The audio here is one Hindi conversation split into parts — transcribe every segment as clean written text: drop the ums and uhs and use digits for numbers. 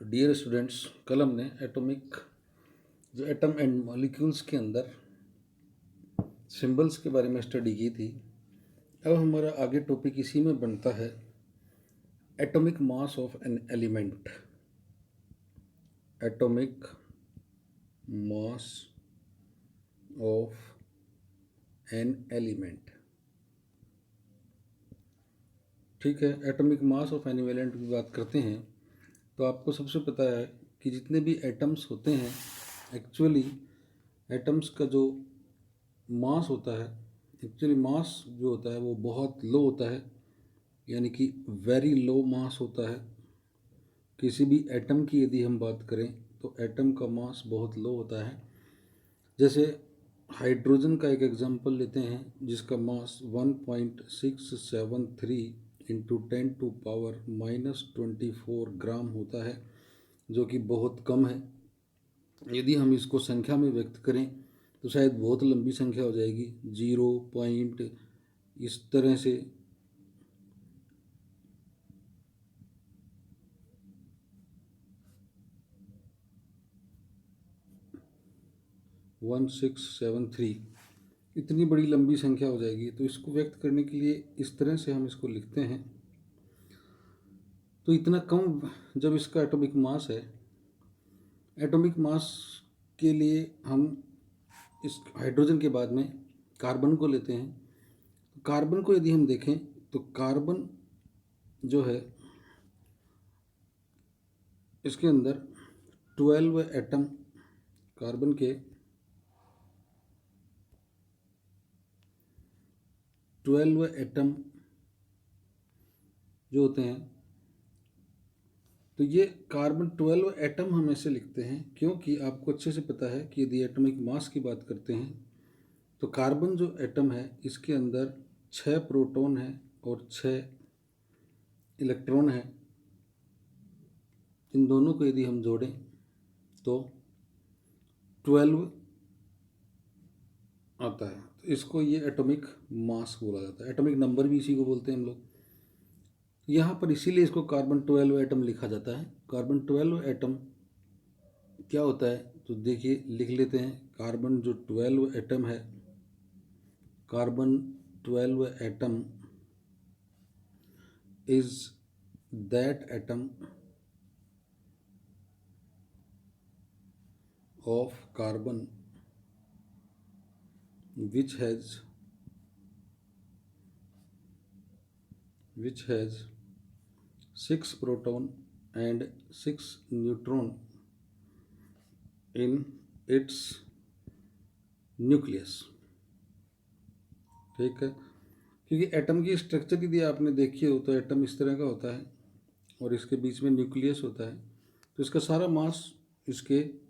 डियर स्टूडेंट्स, कल हमने एटॉमिक जो एटम एंड मॉलिक्यूल्स के अंदर सिंबल्स के बारे में स्टडी की थी। अब हमारा आगे टॉपिक इसी में बनता है atomic mass of an element. Atomic mass of an element. ठीक है, atomic mass of an element की बात करते हैं तो आपको सबसे पता है कि जितने भी एटम्स होते हैं, एक्चुअली एटम्स का जो मास होता है, एक्चुअली मास जो होता है वो बहुत लो होता है, यानी कि वेरी लो मास होता है। किसी भी एटम की यदि हम बात करें तो एटम का मास बहुत लो होता है। जैसे हाइड्रोजन का एक एग्जांपल लेते हैं जिसका मास 1.673 इंटू 10⁻⁻24 ग्राम होता है, जो कि बहुत कम है। यदि हम इसको संख्या में व्यक्त करें तो शायद बहुत लंबी संख्या हो जाएगी, 0 इस तरह से 1673, इतनी बड़ी लंबी संख्या हो जाएगी। तो इसको व्यक्त करने के लिए इस तरह से हम इसको लिखते हैं। तो इतना कम जब इसका एटॉमिक मास है, एटॉमिक मास के लिए हम इस हाइड्रोजन के बाद में कार्बन को लेते हैं। कार्बन को यदि हम देखें तो कार्बन जो है इसके अंदर 12 एटम, कार्बन के 12 एटम जो होते हैं, तो ये कार्बन 12 एटम हम ऐसे लिखते हैं क्योंकि आपको अच्छे से पता है कि यदि एटॉमिक मास की बात करते हैं तो कार्बन जो एटम है इसके अंदर 6 प्रोटॉन है और 6 इलेक्ट्रॉन है। इन दोनों को यदि हम जोड़ें तो 12 आता है। तो इसको ये एटॉमिक मास बोला जाता है। एटॉमिक नंबर भी इसी को बोलते हैं हम लोग। यहाँ पर इसीलिए इसको कार्बन 12 एटम लिखा जाता है। कार्बन 12 एटम क्या होता है तो देखिए, लिख लेते हैं। कार्बन जो 12 एटम है, carbon 12 atom is that atom of carbon which has 6 proton and 6 neutron in its nucleus। ठीक है, क्योंकि एटम की स्ट्रक्चर यदि आपने देखी हो तो एटम इस तरह का होता है और इसके बीच में न्यूक्लियस होता है। तो इसका सारा मास इसके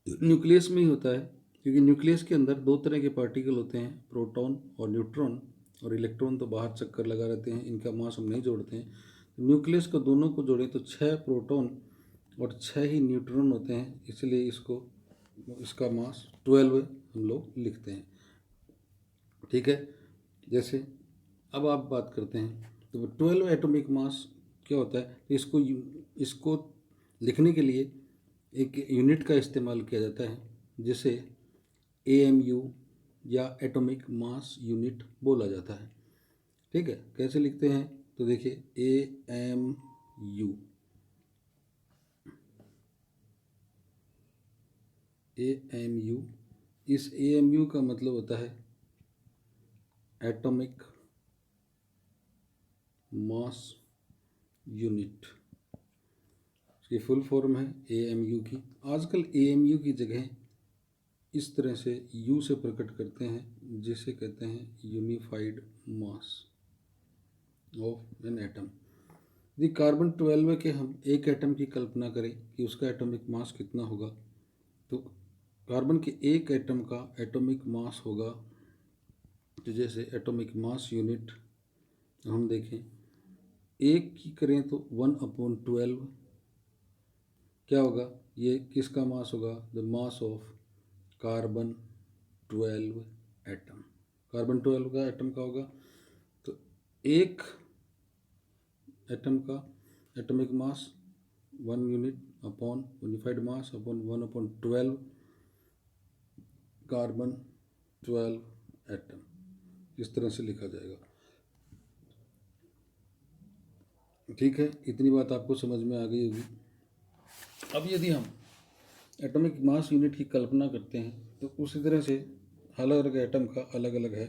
न्यूक्लियस में ही होता है, क्योंकि न्यूक्लियस के अंदर दो तरह के पार्टिकल होते हैं, प्रोटॉन और न्यूट्रॉन। और इलेक्ट्रॉन तो बाहर चक्कर लगा रहते हैं, इनका मास हम नहीं जोड़ते हैं। न्यूक्लियस को दोनों को जोड़ें तो 6 प्रोटॉन और 6 ही न्यूट्रॉन होते हैं, इसलिए इसका मास 12 हम लोग लिखते हैं। ठीक है, जैसे अब आप बात करते हैं तो 12 एटॉमिक मास क्या होता है, तो इसको लिखने के लिए एक यूनिट का इस्तेमाल किया जाता है जिसे AMU या एटॉमिक मास यूनिट बोला जाता है। ठीक है, कैसे लिखते हैं तो देखिए, AMU इस AMU का मतलब होता है एटॉमिक मास यूनिट। इसकी फुल फॉर्म है AMU की। आजकल AMU की जगह इस तरह से U से प्रकट करते हैं, जिसे कहते हैं unified mass of an atom. यदि कार्बन 12 के हम एक एटम की कल्पना करें कि उसका एटॉमिक मास कितना होगा, तो कार्बन के एक एटम का एटॉमिक मास होगा, तो जैसे एटॉमिक मास यूनिट हम देखें, एक की करें तो 1/12 क्या होगा, ये किसका मास होगा, the mass of carbon 12 atom. Carbon 12 का एटम का होगा, तो एक एटम का atomic mass 1 unit upon unified mass upon 1/12 carbon 12 atom, इस तरह से लिखा जाएगा। ठीक है, इतनी बात आपको समझ में आ गई होगी। अब यदि हम एटॉमिक मास यूनिट की कल्पना करते हैं तो उसी तरह से अलग अलग एटम का अलग अलग है।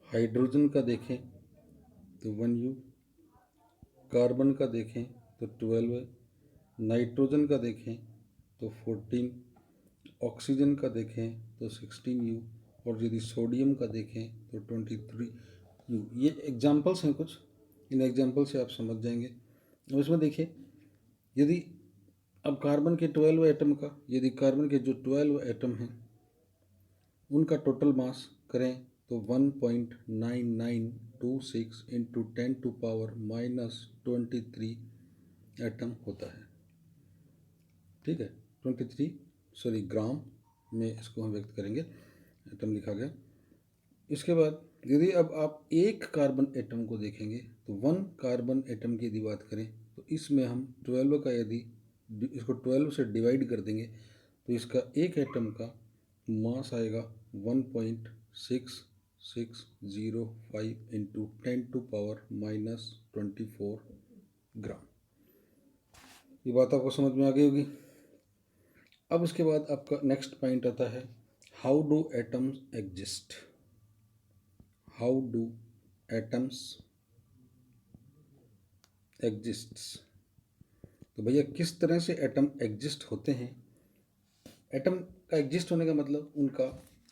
हाइड्रोजन का देखें तो 1U, कार्बन का देखें तो 12 है, नाइट्रोजन का देखें तो 14, ऑक्सीजन का देखें तो 16U, और यदि सोडियम का देखें तो 23U। ये एग्जाम्पल्स हैं कुछ, इन एग्जाम्पल से आप समझ जाएंगे। अब इसमें देखिए, यदि अब कार्बन के 12 एटम का, यदि कार्बन के जो 12 एटम हैं उनका टोटल मास करें तो 1.9926 इंटू 10⁻⁻³ एटम होता है। ठीक है, 23 ग्राम में इसको हम व्यक्त करेंगे, एटम लिखा गया। इसके बाद यदि अब आप एक कार्बन एटम को देखेंगे तो 1 कार्बन एटम की यदि बात करें तो इसमें हम 12 का यदि इसको 12 से डिवाइड कर देंगे तो इसका एक एटम का मास आएगा 1.6605 इंटू 10⁻⁻24 ग्राम। ये बात आपको समझ में आ गई होगी। अब उसके बाद आपका नेक्स्ट पॉइंट आता है, how do atoms exist. How do atoms exists, तो भैया किस तरह से एटम एग्जिस्ट होते हैं। एटम का एग्जिस्ट होने का मतलब उनका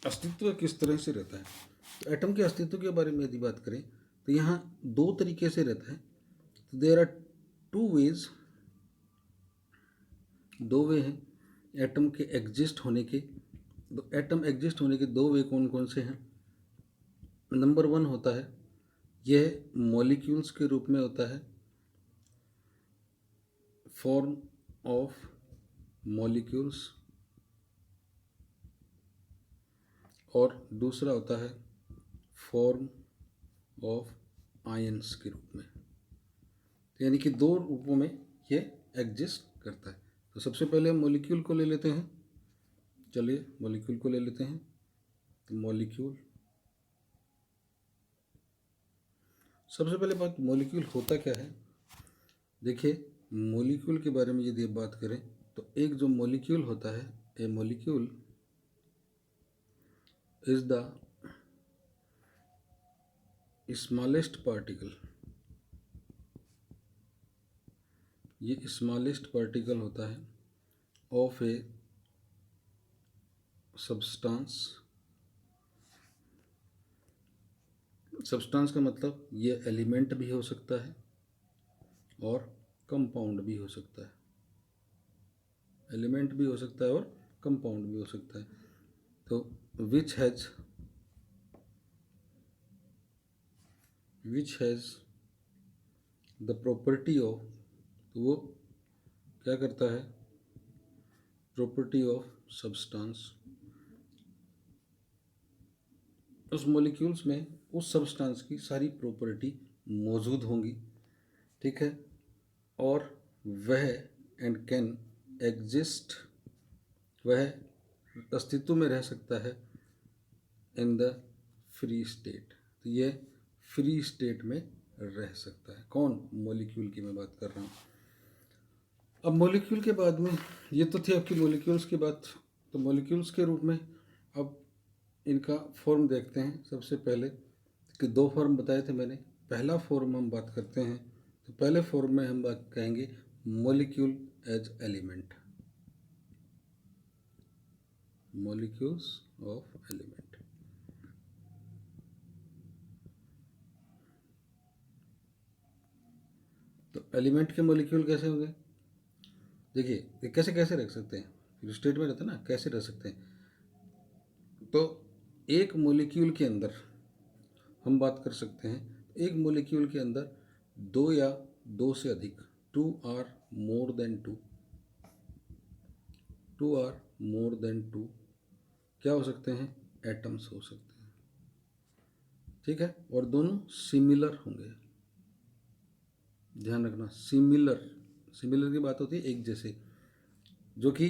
अस्तित्व किस तरह से रहता है। तो एटम के अस्तित्व के बारे में यदि बात करें तो यहाँ दो तरीके से रहता है। तो देयर आर टू वेज, दो वे हैं एटम के एग्जिस्ट होने के। तो एटम एग्जिस्ट होने के दो वे कौन कौन से हैं। नंबर 1 होता है, यह मॉलिक्यूल्स के रूप में होता है, फॉर्म ऑफ मॉलिक्यूल्स, और दूसरा होता है फॉर्म ऑफ आयंस के रूप में। यानी कि दो रूपों में ये एग्जिस्ट करता है। तो सबसे पहले हम मॉलिक्यूल को ले लेते हैं। चलिए मॉलिक्यूल को ले लेते हैं। तो मॉलिक्यूल, सबसे पहले बात मॉलिक्यूल होता क्या है। देखिए मॉलिक्यूल के बारे में यदि बात करें तो एक जो मॉलिक्यूल होता है, a molecule is the smallest particle, ये स्मॉलेस्ट पार्टिकल होता है ऑफ ए सब्सटेंस। सब्सटेंस का मतलब ये एलिमेंट भी हो सकता है और कंपाउंड भी हो सकता है। एलिमेंट भी हो सकता है और कंपाउंड भी हो सकता है। तो which has the property of, तो वो क्या करता है, प्रॉपर्टी ऑफ सब्सटेंस। उस मॉलिक्यूल्स में उस सब्सटेंस की सारी प्रॉपर्टी मौजूद होंगी। ठीक है, और वह एंड कैन एग्जिस्ट, वह अस्तित्व में रह सकता है इन द फ्री स्टेट। तो ये फ्री स्टेट में रह सकता है। कौन, मॉलिक्यूल की मैं बात कर रहा हूँ। अब मॉलिक्यूल के बाद में, ये तो थी आपकी मॉलिक्यूल्स की बात। तो मॉलिक्यूल्स के रूप में अब इनका फॉर्म देखते हैं। सबसे पहले कि दो फॉर्म बताए थे मैंने। पहला फॉर्म हम बात करते हैं तो पहले फॉर्म में हम बात कहेंगे molecule as element, molecules of element. तो एलिमेंट के मॉलिक्यूल कैसे होंगे, देखिए ये कैसे कैसे रख सकते हैं, फिर स्टेट में रहता है ना, कैसे रख सकते हैं। तो एक मॉलिक्यूल के अंदर हम बात कर सकते हैं, एक मॉलिक्यूल के अंदर दो या दो से अधिक, 2 or more than 2, 2 or more than 2 क्या हो सकते हैं, एटम्स हो सकते हैं। ठीक है, और दोनों सिमिलर होंगे, ध्यान रखना, सिमिलर, सिमिलर की बात होती है एक जैसे, जो कि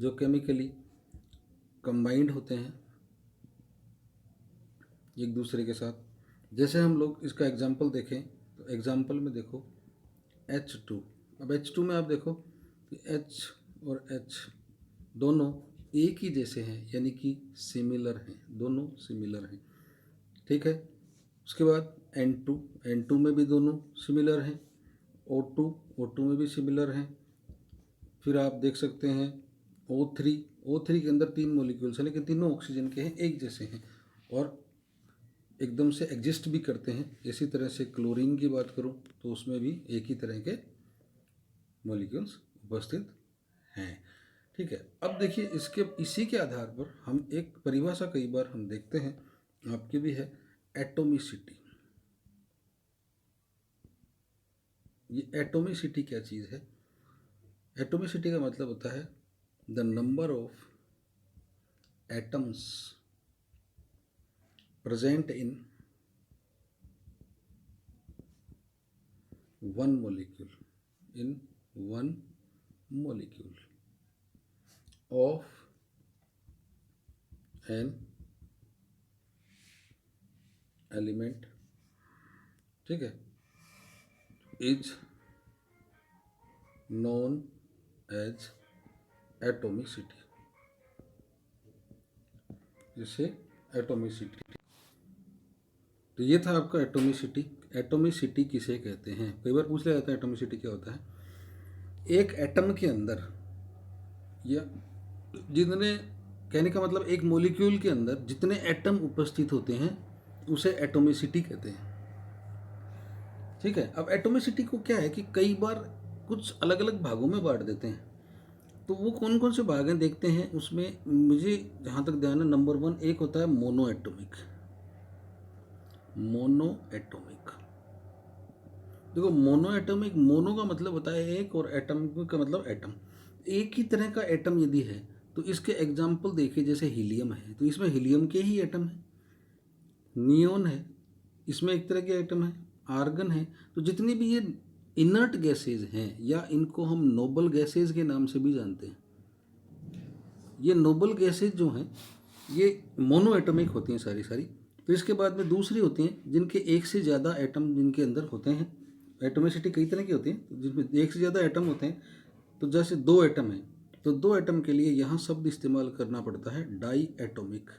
केमिकली कंबाइंड होते हैं एक दूसरे के साथ। जैसे हम लोग इसका एग्जाम्पल देखें तो एग्जाम्पल में देखो H2। अब H2 में आप देखो कि H और H दोनों एक ही जैसे हैं, यानी कि सिमिलर हैं, दोनों सिमिलर हैं, ठीक है। उसके बाद N2 में भी दोनों सिमिलर हैं, O2 में भी सिमिलर हैं। फिर आप देख सकते हैं O3 के अंदर 3 मॉलिक्यूल्स हैं, लेकिन तीनों ऑक्सीजन के हैं, एक जैसे हैं और एकदम से एग्जिस्ट भी करते हैं। इसी तरह से क्लोरीन की बात करूं तो उसमें भी एक ही तरह के मॉलिक्यूल्स उपस्थित हैं, ठीक है। अब देखिए इसी के आधार पर हम एक परिभाषा कई बार हम देखते हैं, आपकी भी है, एटोमिसिटी। ये एटोमिसिटी क्या चीज़ है? एटोमिसिटी का मतलब होता है the number of atoms present in one molecule of an element, ठीक है, इज नोन एज एटोमिसिटी। जैसे एटोमिसिटी, तो ये था आपका एटोमिसिटी। एटोमिसिटी किसे कहते हैं? कई बार पूछ लिया जाता है एटोमिसिटी क्या होता है। एक एटम के अंदर, या जितने, कहने का मतलब एक मॉलिक्यूल के अंदर जितने एटम उपस्थित होते हैं उसे एटोमिसिटी कहते हैं, ठीक है। अब एटोमिसिटी को क्या है कि कई बार कुछ अलग अलग भागों में बांट देते हैं, तो वो कौन कौन से भाग हैं देखते हैं। उसमें मुझे जहाँ तक ध्यान है, नंबर 1 एक होता है मोनो एटोमिक। देखो मोनो एटॉमिक, मोनो का मतलब होता है एक, और एटम का मतलब एटम, एक ही तरह का एटम यदि है तो इसके एग्जाम्पल देखिए। जैसे हीलियम है तो इसमें हीलियम के ही एटम है, नियोन है इसमें एक तरह के एटम है, आर्गन है। तो जितनी भी ये इनर्ट गैसेज हैं, या इनको हम नोबल गैसेज के नाम से भी जानते हैं, ये नोबल गैसेज जो हैं ये मोनो एटॉमिक होती हैं सारी। तो इसके बाद में दूसरी होती हैं जिनके एक से ज़्यादा एटम जिनके अंदर होते हैं। एटोमिसिटी कई तरह की होती है, तो जिसमें एक से ज़्यादा एटम होते हैं। तो जैसे 2 एटम हैं तो 2 एटम के लिए यहाँ शब्द इस्तेमाल करना पड़ता है डाई एटोमिक।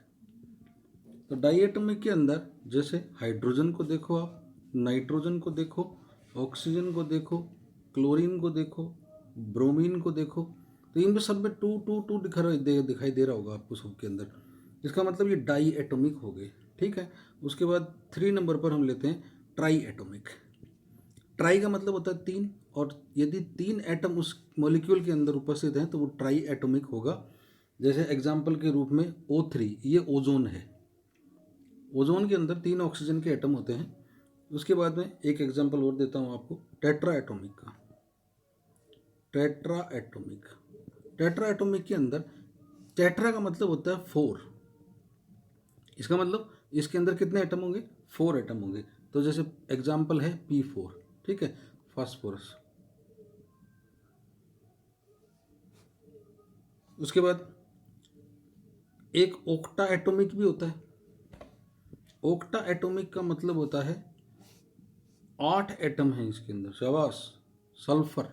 तो डाई एटोमिक के अंदर जैसे हाइड्रोजन को देखो आप, नाइट्रोजन को देखो, ऑक्सीजन को देखो, क्लोरीन को देखो, ब्रोमीन को देखो, तो इनमें सब में 2 दिखाई दे रहा होगा आपको सबके अंदर। इसका मतलब ये डाई एटोमिक हो गए, ठीक है। उसके बाद 3 नंबर पर हम लेते हैं ट्राई एटोमिक। ट्राई का मतलब होता है 3, और यदि 3 एटम उस मॉलिक्यूल के अंदर उपस्थित हैं तो वो ट्राई एटोमिक होगा। जैसे एग्जाम्पल के रूप में O3, ये ओजोन है। ओजोन के अंदर 3 ऑक्सीजन के एटम होते हैं। उसके बाद में एक एग्जाम्पल और देता हूँ आपको, टेट्रा एटोमिक का। टेट्रा एटोमिक के अंदर, टेट्रा का मतलब होता है 4। इसका मतलब इसके अंदर कितने एटम होंगे? 4 एटम होंगे। तो जैसे एग्जाम्पल है P4, ठीक है, फास्फोरस। उसके बाद एक ओक्टा एटोमिक भी होता है। ओक्टा एटोमिक का मतलब होता है 8 एटम हैं इसके अंदर। शाबाश, सल्फर,